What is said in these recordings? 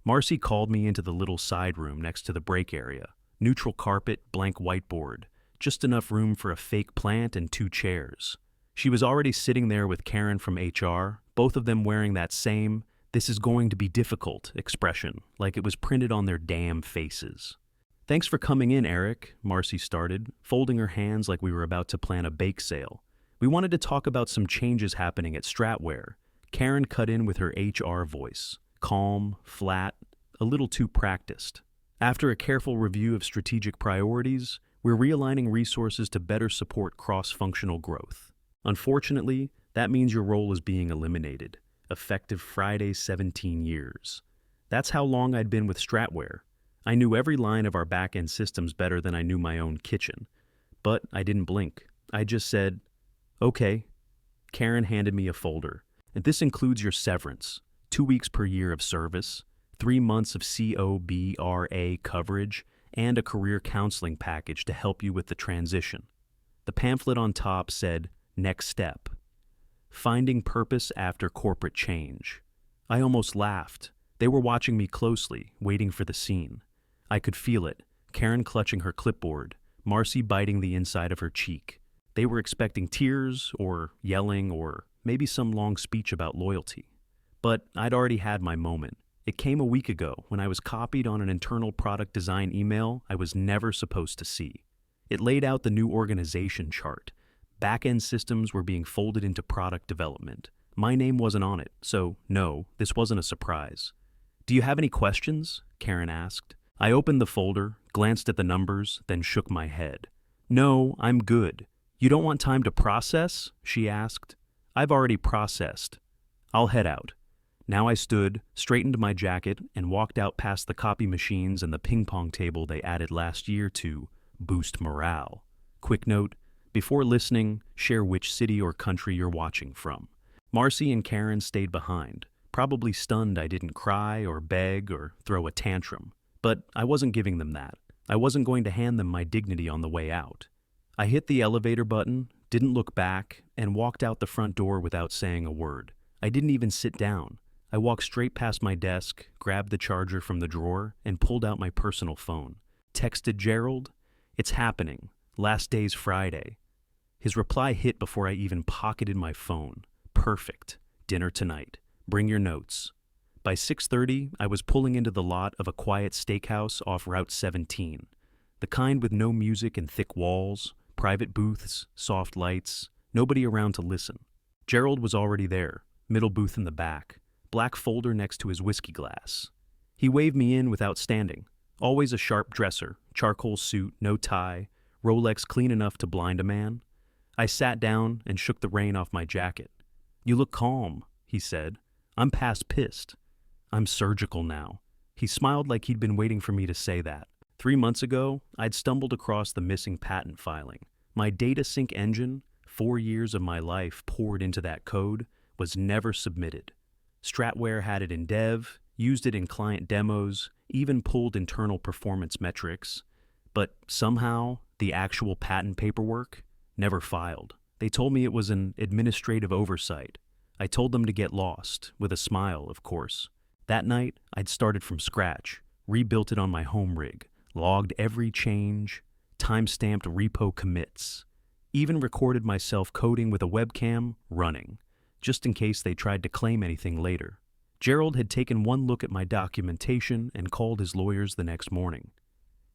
Marcy called me into the little side room next to the break area. Neutral carpet, blank whiteboard, just enough room for a fake plant and 2 chairs. She was already sitting there with Karen from HR, both of them wearing that same, "this is going to be difficult" expression, like it was printed on their damn faces. "Thanks for coming in, Eric," Marcy started, folding her hands like we were about to plan a bake sale. "We wanted to talk about some changes happening at Stratware." Karen cut in with her HR voice, calm, flat, a little too practiced. "After a careful review of strategic priorities, we're realigning resources to better support cross-functional growth. Unfortunately, that means your role is being eliminated, effective Friday, 17 years. That's how long I'd been with Stratware. I knew every line of our back-end systems better than I knew my own kitchen. But I didn't blink. I just said, "Okay." Karen handed me a folder. "And this includes your severance, 2 weeks per year of service, 3 months of COBRA coverage, and a career counseling package to help you with the transition." The pamphlet on top said, "Next step. Finding purpose after corporate change." I almost laughed. They were watching me closely, waiting for the scene. I could feel it, Karen clutching her clipboard, Marcy biting the inside of her cheek. They were expecting tears, or yelling, or maybe some long speech about loyalty. But I'd already had my moment. It came a week ago when I was copied on an internal product design email I was never supposed to see. It laid out the new organization chart. Back-end systems were being folded into product development. My name wasn't on it, so no, this wasn't a surprise. "Do you have any questions?" Karen asked. I opened the folder, glanced at the numbers, then shook my head. "No, I'm good." "You don't want time to process?" she asked. "I've already processed. I'll head out." Now I stood, straightened my jacket, and walked out past the copy machines and the ping-pong table they added last year to boost morale. Quick note, before listening, share which city or country you're watching from. Marcy and Karen stayed behind, probably stunned I didn't cry or beg or throw a tantrum. But I wasn't giving them that. I wasn't going to hand them my dignity on the way out. I hit the elevator button, didn't look back, and walked out the front door without saying a word. I didn't even sit down. I walked straight past my desk, grabbed the charger from the drawer, and pulled out my personal phone. Texted Gerald, "It's happening. Last day's Friday." His reply hit before I even pocketed my phone. "Perfect. Dinner tonight. Bring your notes." By 6:30, I was pulling into the lot of a quiet steakhouse off Route 17. The kind with no music and thick walls, private booths, soft lights, nobody around to listen. Gerald was already there, middle booth in the back, black folder next to his whiskey glass. He waved me in without standing. Always a sharp dresser, charcoal suit, no tie, Rolex clean enough to blind a man. I sat down and shook the rain off my jacket. "You look calm," he said. "I'm past pissed. I'm surgical now." He smiled like he'd been waiting for me to say that. 3 months ago, I'd stumbled across the missing patent filing. My data sync engine, 4 years of my life poured into that code, was never submitted. Stratware had it in dev, used it in client demos, even pulled internal performance metrics. But somehow, the actual patent paperwork never filed. They told me it was an administrative oversight. I told them to get lost, with a smile, of course. That night, I'd started from scratch, rebuilt it on my home rig, logged every change, time-stamped repo commits, even recorded myself coding with a webcam running, just in case they tried to claim anything later. Gerald had taken one look at my documentation and called his lawyers the next morning.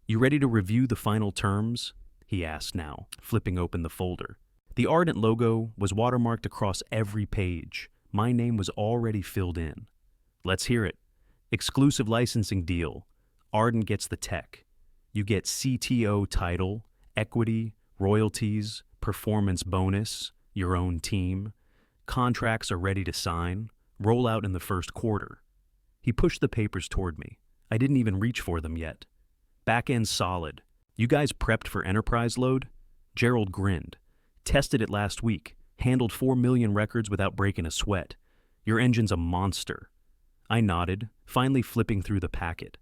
"You ready to review the final terms?" he asked now, flipping open the folder. The Ardent logo was watermarked across every page. My name was already filled in. "Let's hear it. Exclusive licensing deal. Ardent gets the tech. You get CTO title, equity, royalties, performance bonus, your own team. Contracts are ready to sign. Roll out in the first quarter." He pushed the papers toward me. I didn't even reach for them yet. "Back-end solid. You guys prepped for enterprise load?" Gerald grinned. "Tested it last week. Handled 4 million records without breaking a sweat. Your engine's a monster." I nodded, finally flipping through the packet.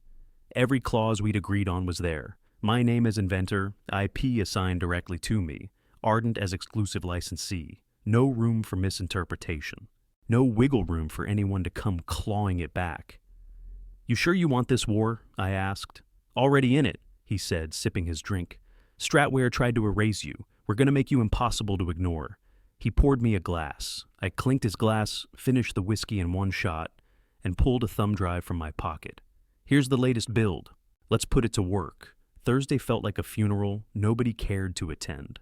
Every clause we'd agreed on was there. My name as inventor, IP assigned directly to me, Ardent as exclusive licensee. No room for misinterpretation. No wiggle room for anyone to come clawing it back. You sure you want this war? I asked. Already in it, he said, sipping his drink. Stratware tried to erase you. We're going to make you impossible to ignore. He poured me a glass. I clinked his glass, finished the whiskey in one shot, and pulled a thumb drive from my pocket. Here's the latest build. Let's put it to work. Thursday felt like a funeral nobody cared to attend.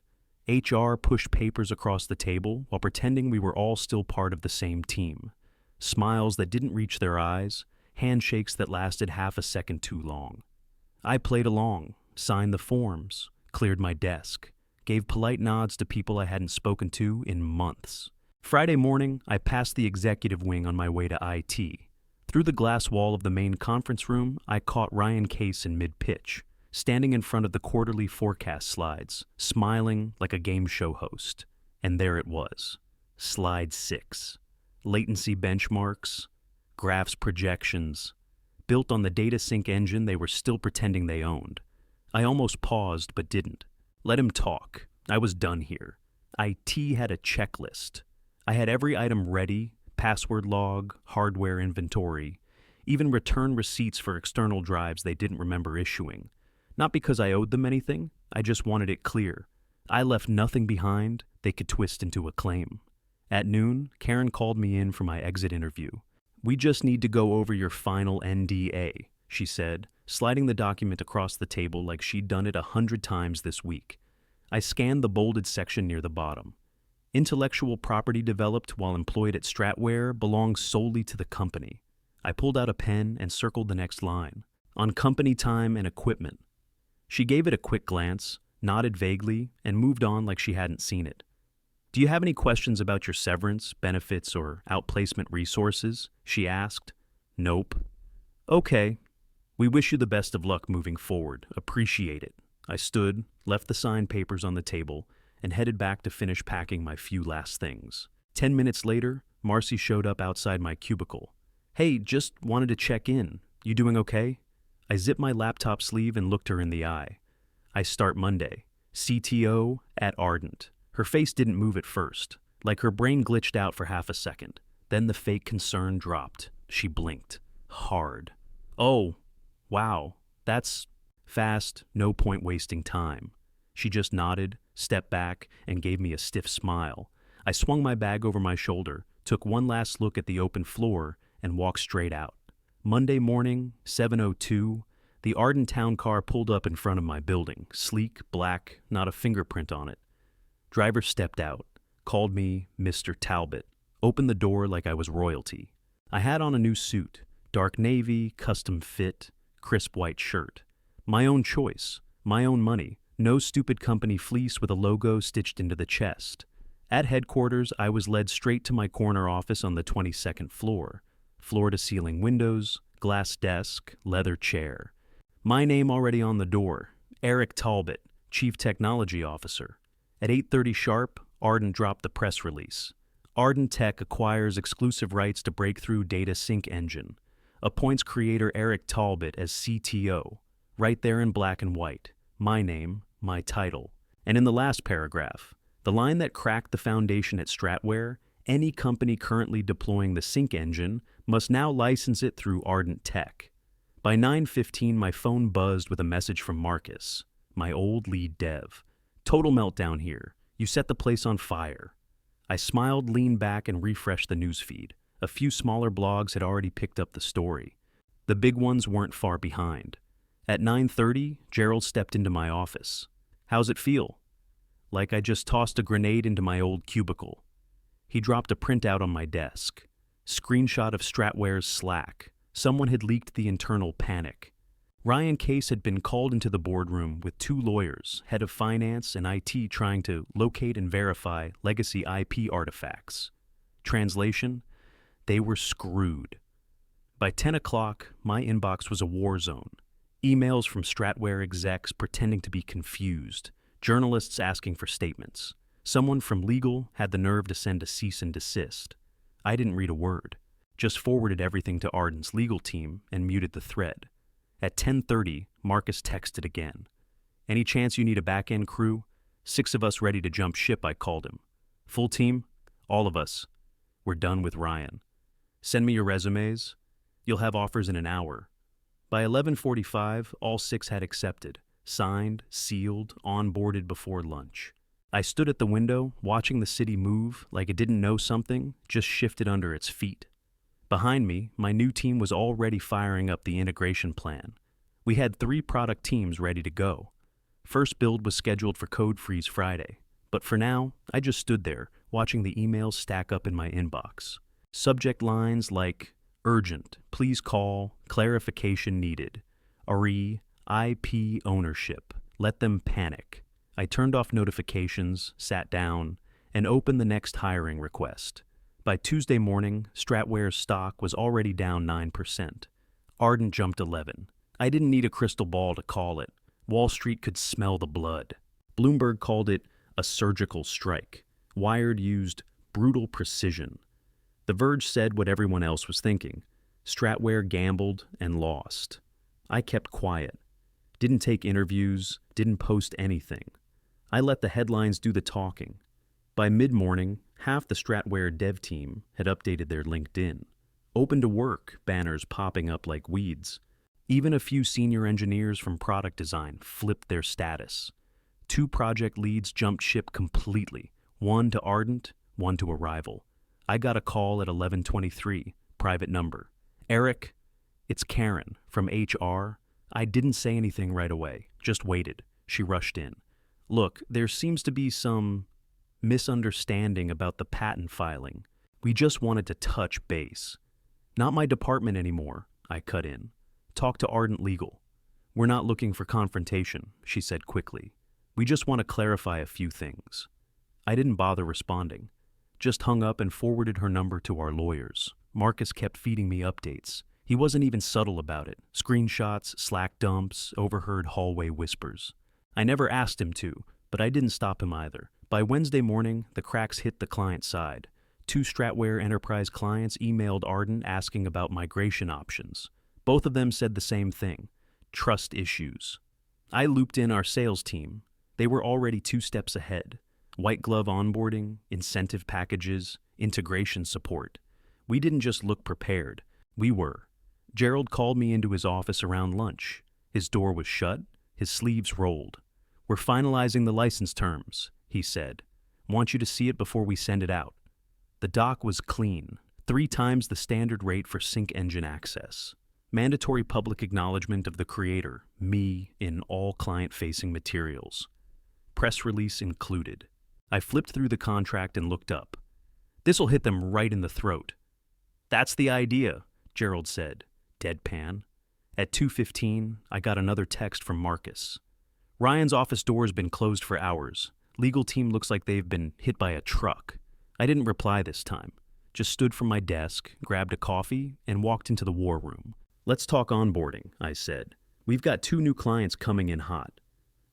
HR pushed papers across the table while pretending we were all still part of the same team. Smiles that didn't reach their eyes, handshakes that lasted half a second too long. I played along, signed the forms, cleared my desk, gave polite nods to people I hadn't spoken to in months. Friday morning, I passed the executive wing on my way to IT. Through the glass wall of the main conference room, I caught Ryan Case in mid-pitch, standing in front of the quarterly forecast slides, smiling like a game show host. And there it was. Slide 6. Latency benchmarks, graphs projections, built on the data sync engine they were still pretending they owned. I almost paused but didn't. Let him talk. I was done here. IT had a checklist. I had every item ready, password log, hardware inventory, even return receipts for external drives they didn't remember issuing. Not because I owed them anything, I just wanted it clear. I left nothing behind they could twist into a claim. At noon, Karen called me in for my exit interview. We just need to go over your final NDA, she said, sliding the document across the table like she'd done it 100 times this week. I scanned the bolded section near the bottom. Intellectual property developed while employed at Stratware belongs solely to the company. I pulled out a pen and circled the next line. On company time and equipment. She gave it a quick glance, nodded vaguely, and moved on like she hadn't seen it. Do you have any questions about your severance, benefits, or outplacement resources? She asked. Nope. Okay. We wish you the best of luck moving forward. Appreciate it. I stood, left the signed papers on the table, and headed back to finish packing my few last things. 10 minutes later, Marcy showed up outside my cubicle. Hey, just wanted to check in. You doing okay? I zipped my laptop sleeve and looked her in the eye. I start Monday. CTO at Ardent. Her face didn't move at first, like her brain glitched out for half a second. Then the fake concern dropped. She blinked. Hard. Oh, wow. That's fast, no point wasting time. She just nodded, stepped back, and gave me a stiff smile. I swung my bag over my shoulder, took one last look at the open floor, and walked straight out. Monday morning, 7:02, the Ardent town car pulled up in front of my building, sleek, black, not a fingerprint on it. Driver stepped out, called me Mr. Talbot, opened the door like I was royalty. I had on a new suit, dark navy, custom fit, crisp white shirt. My own choice, my own money, no stupid company fleece with a logo stitched into the chest. At headquarters, I was led straight to my corner office on the 22nd floor. Floor-to-ceiling windows, glass desk, leather chair. My name already on the door, Eric Talbot, Chief Technology Officer. At 8:30 sharp, Ardent dropped the press release. Ardent Tech acquires exclusive rights to breakthrough data sync engine. Appoints creator Eric Talbot as CTO. Right there in black and white. My name, my title. And in the last paragraph, the line that cracked the foundation at Stratware, any company currently deploying the sync engine must now license it through Ardent Tech. By 9:15, my phone buzzed with a message from Marcus, my old lead dev. Total meltdown here. You set the place on fire. I smiled, leaned back, and refreshed the newsfeed. A few smaller blogs had already picked up the story. The big ones weren't far behind. At 9:30, Gerald stepped into my office. How's it feel? Like I just tossed a grenade into my old cubicle. He dropped a printout on my desk. Screenshot of Stratware's Slack. Someone had leaked the internal panic. Ryan Case had been called into the boardroom with 2 lawyers, head of finance and IT, trying to locate and verify legacy IP artifacts. Translation: they were screwed. By 10 o'clock, my inbox was a war zone. Emails from Stratware execs pretending to be confused. Journalists asking for statements. Someone from legal had the nerve to send a cease and desist. I didn't read a word. Just forwarded everything to Ardent's legal team and muted the thread. At 10:30, Marcus texted again. Any chance you need a back-end crew? 6 of us ready to jump ship, I called him. Full team? All of us. We're done with Ryan. Send me your resumes. You'll have offers in an hour. By 11:45, all 6 had accepted, signed, sealed, onboarded before lunch. I stood at the window, watching the city move like it didn't know something, just shifted under its feet. Behind me, my new team was already firing up the integration plan. We had 3 product teams ready to go. First build was scheduled for Code Freeze Friday, but for now, I just stood there, watching the emails stack up in my inbox. Subject lines like, urgent, please call, clarification needed, RE, IP ownership, let them panic. I turned off notifications, sat down, and opened the next hiring request. By Tuesday morning, Stratware's stock was already down 9%. Ardent jumped 11. I didn't need a crystal ball to call it. Wall Street could smell the blood. Bloomberg called it a surgical strike. Wired used brutal precision. The Verge said what everyone else was thinking. Stratware gambled and lost. I kept quiet. Didn't take interviews, didn't post anything. I let the headlines do the talking. By mid-morning, half the Stratware dev team had updated their LinkedIn. Open to work banners popping up like weeds. Even a few senior engineers from product design flipped their status. 2 project leads jumped ship completely, one to Ardent, one to a rival. I got a call at 11:23, private number. Eric, it's Karen from HR. I didn't say anything right away, just waited. She rushed in. Look, there seems to be some misunderstanding about the patent filing. We just wanted to touch base. Not my department anymore, I cut in. Talk to Ardent Legal. We're not looking for confrontation, she said quickly. We just want to clarify a few things. I didn't bother responding. Just hung up and forwarded her number to our lawyers. Marcus kept feeding me updates. He wasn't even subtle about it. Screenshots, Slack dumps, overheard hallway whispers. I never asked him to, but I didn't stop him either. By Wednesday morning, the cracks hit the client side. 2 Stratware enterprise clients emailed Ardent asking about migration options. Both of them said the same thing: trust issues. I looped in our sales team. They were already 2 steps ahead. White glove onboarding, incentive packages, integration support. We didn't just look prepared. We were. Gerald called me into his office around lunch. His door was shut, his sleeves rolled. We're finalizing the license terms, he said. Want you to see it before we send it out. The doc was clean, 3 times the standard rate for sync engine access. Mandatory public acknowledgement of the creator, me, in all client-facing materials. Press release included. I flipped through the contract and looked up. This'll hit them right in the throat. That's the idea, Gerald said, deadpan. At 2:15, I got another text from Marcus. Ryan's office door's been closed for hours. Legal team looks like they've been hit by a truck. I didn't reply this time. Just stood from my desk, grabbed a coffee, and walked into the war room. Let's talk onboarding, I said. We've got 2 new clients coming in hot.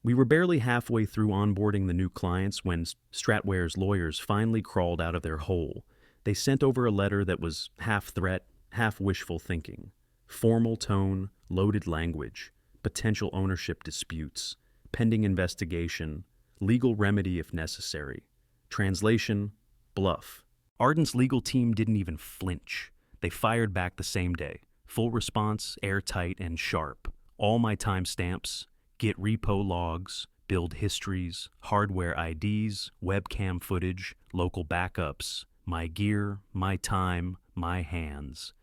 We were barely halfway through onboarding the new clients when Stratware's lawyers finally crawled out of their hole. They sent over a letter that was half threat, half wishful thinking. Formal tone, loaded language, potential ownership disputes, pending investigation, legal remedy if necessary. Translation, bluff. Ardent's legal team didn't even flinch. They fired back the same day. Full response, airtight and sharp. All my timestamps, Git repo logs, build histories, hardware IDs, webcam footage, local backups, my gear, my time, my hands.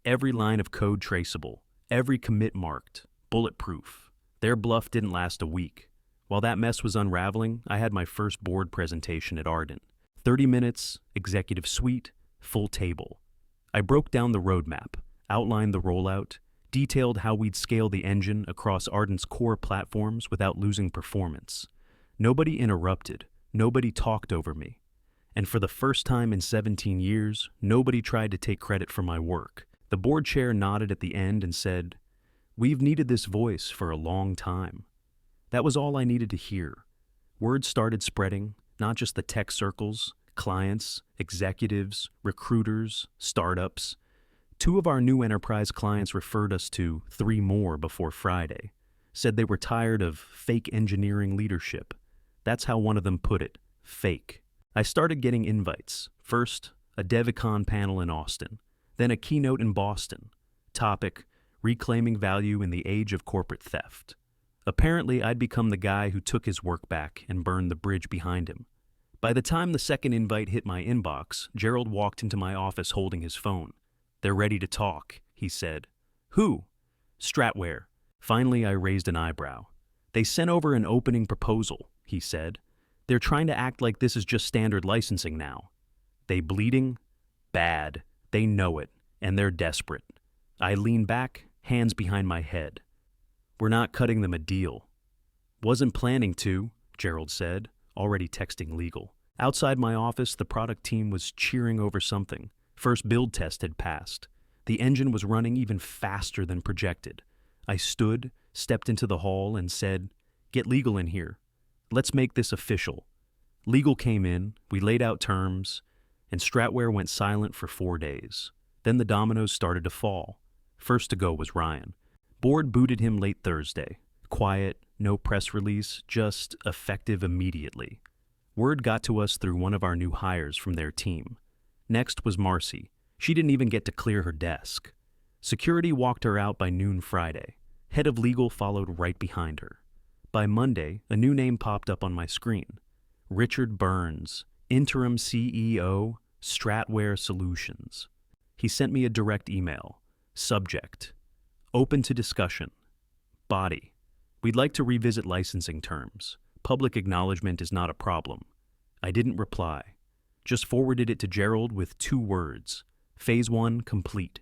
Every line of code traceable, every commit marked, bulletproof. Their bluff didn't last a week. While that mess was unraveling, I had my first board presentation at Ardent. 30 minutes, executive suite, full table. I broke down the roadmap, outlined the rollout, detailed how we'd scale the engine across Ardent's core platforms without losing performance. Nobody interrupted, nobody talked over me. And for the first time in 17 years, nobody tried to take credit for my work. The board chair nodded at the end and said, "We've needed this voice for a long time." That was all I needed to hear. Word started spreading, not just the tech circles, clients, executives, recruiters, startups. 2 of our new enterprise clients referred us to 3 more before Friday, said they were tired of fake engineering leadership. That's how one of them put it, fake. I started getting invites. First, a DevCon panel in Austin, then a keynote in Boston. Topic, reclaiming value in the age of corporate theft. Apparently, I'd become the guy who took his work back and burned the bridge behind him. By the time the second invite hit my inbox, Gerald walked into my office holding his phone. "They're ready to talk," he said. "Who?" "Stratware." Finally, I raised an eyebrow. "They sent over an opening proposal," he said. "They're trying to act like this is just standard licensing now." "They bleeding?" "Bad. They know it, and they're desperate." I leaned back, hands behind my head. "We're not cutting them a deal." "Wasn't planning to," Gerald said, already texting legal. Outside my office, the product team was cheering over something. First build test had passed. The engine was running even faster than projected. I stood, stepped into the hall, and said, "Get legal in here. Let's make this official." Legal came in, we laid out terms, and Stratware went silent for 4 days. Then the dominoes started to fall. First to go was Ryan. Board booted him late Thursday. Quiet, no press release, just effective immediately. Word got to us through one of our new hires from their team. Next was Marcy. She didn't even get to clear her desk. Security walked her out by noon Friday. Head of legal followed right behind her. By Monday, a new name popped up on my screen. Richard Burns, Interim CEO, Stratware Solutions. He sent me a direct email. Subject: Open to discussion. Body: We'd like to revisit licensing terms. Public acknowledgement is not a problem. I didn't reply. Just forwarded it to Gerald with 2 words. Phase 1 complete.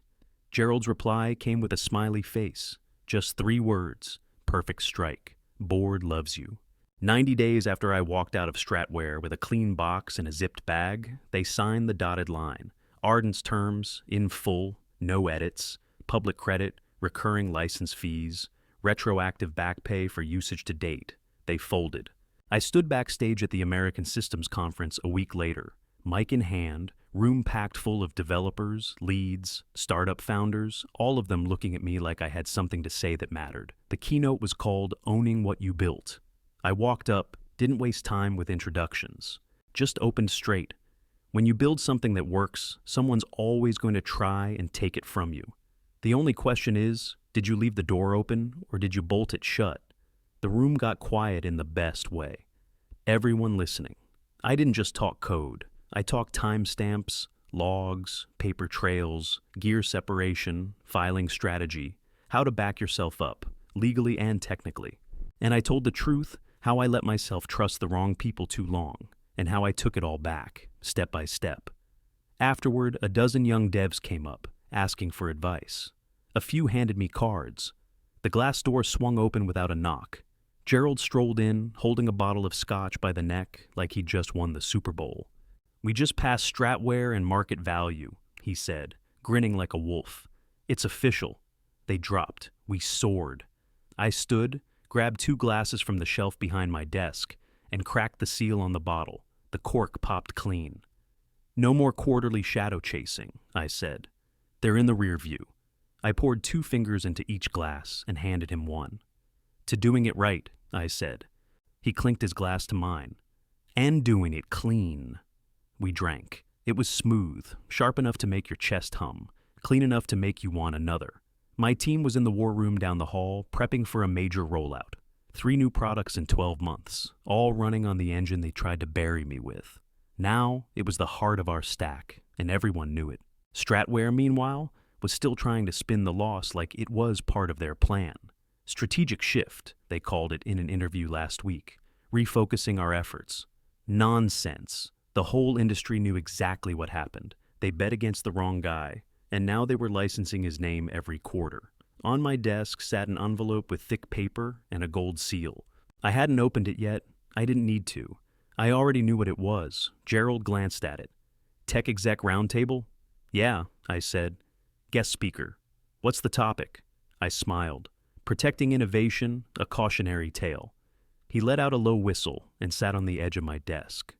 Gerald's reply came with a smiley face. Just 3 words. Perfect strike. Board loves you. 90 days after I walked out of Stratware with a clean box and a zipped bag, they signed the dotted line. Ardent's terms, in full, no edits, public credit, recurring license fees, retroactive back pay for usage to date. They folded. I stood backstage at the American Systems Conference a week later, mic in hand, room packed full of developers, leads, startup founders, all of them looking at me like I had something to say that mattered. The keynote was called Owning What You Built. I walked up, didn't waste time with introductions, just opened straight. When you build something that works, someone's always going to try and take it from you. The only question is, did you leave the door open or did you bolt it shut? The room got quiet in the best way. Everyone listening. I didn't just talk code. I talked timestamps, logs, paper trails, gear separation, filing strategy, how to back yourself up, legally and technically. And I told the truth, how I let myself trust the wrong people too long, and how I took it all back, step by step. Afterward, a dozen young devs came up, asking for advice. A few handed me cards. The glass door swung open without a knock. Gerald strolled in, holding a bottle of scotch by the neck like he'd just won the Super Bowl. "We just passed Stratware and market value," he said, grinning like a wolf. "It's official." They dropped. We soared. I stood, grabbed 2 glasses from the shelf behind my desk, and cracked the seal on the bottle. The cork popped clean. "No more quarterly shadow chasing," I said. "They're in the rear view." I poured 2 fingers into each glass and handed him one. "To doing it right," I said. He clinked his glass to mine. "And doing it clean." We drank. It was smooth, sharp enough to make your chest hum, clean enough to make you want another. My team was in the war room down the hall, prepping for a major rollout. 3 new products in 12 months, all running on the engine they tried to bury me with. Now, it was the heart of our stack, and everyone knew it. Stratware, meanwhile, was still trying to spin the loss like it was part of their plan. Strategic shift, they called it in an interview last week, refocusing our efforts. Nonsense. The whole industry knew exactly what happened. They bet against the wrong guy, and now they were licensing his name every quarter. On my desk sat an envelope with thick paper and a gold seal. I hadn't opened it yet. I didn't need to. I already knew what it was. Gerald glanced at it. "Tech exec roundtable?" "Yeah," I said. "Guest speaker." "What's the topic?" I smiled. "Protecting innovation, a cautionary tale." He let out a low whistle and sat on the edge of my desk.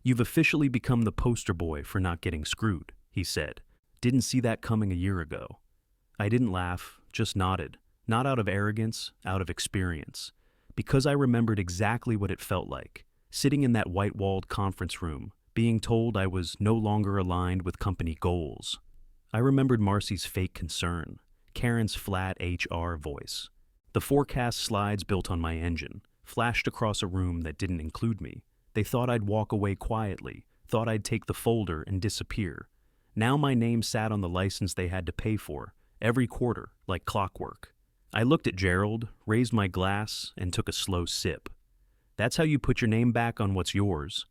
"You've officially become the poster boy for not getting screwed," he said. "Didn't see that coming a year ago." I didn't laugh, just nodded, not out of arrogance, out of experience, because I remembered exactly what it felt like, sitting in that white-walled conference room, being told I was no longer aligned with company goals. I remembered Marcy's fake concern. Karen's flat HR voice. The forecast slides built on my engine flashed across a room that didn't include me. They thought I'd walk away quietly, thought I'd take the folder and disappear. Now my name sat on the license they had to pay for, every quarter, like clockwork. I looked at Gerald, raised my glass, and took a slow sip. That's how you put your name back on what's yours.